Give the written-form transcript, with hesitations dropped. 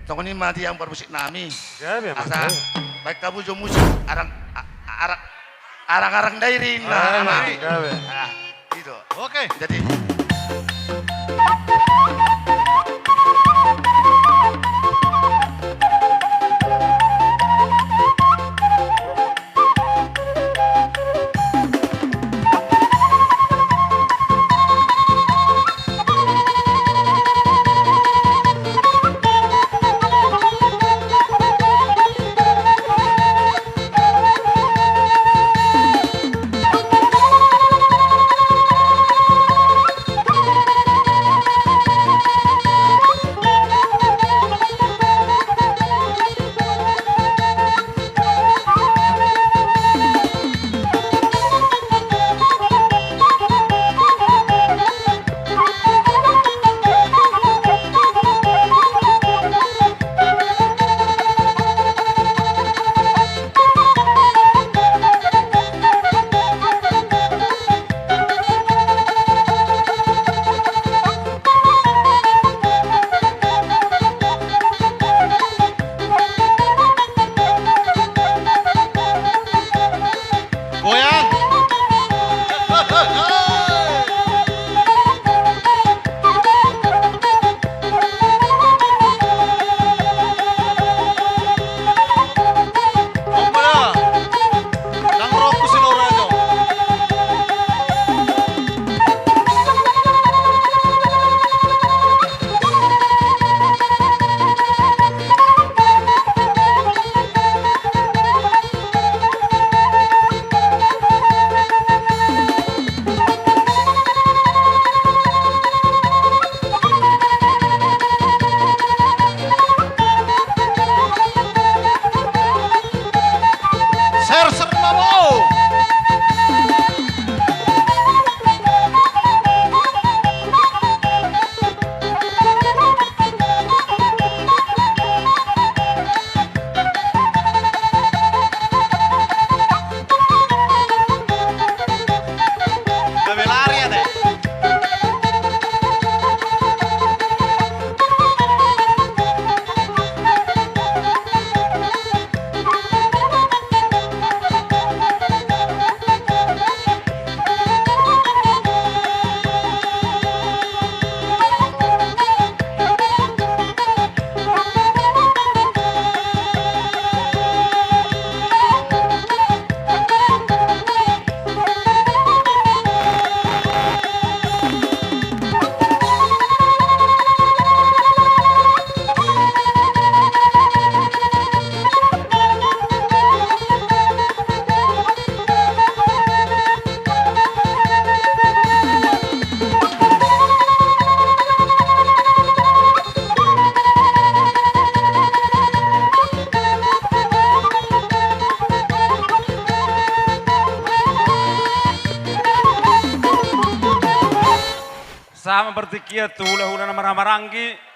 Tong ni mati yang bermusik nami. Gabe Asa baik kamu jo musik arang dairin lah ama. gabe. Ah, itu. Oke. Jadi Goyang. Kumpala. Nang roku si Laura nyo. Ser mamo. Gabe lari ya deh. Sama bertikia tu hula-hula nama Ranggi.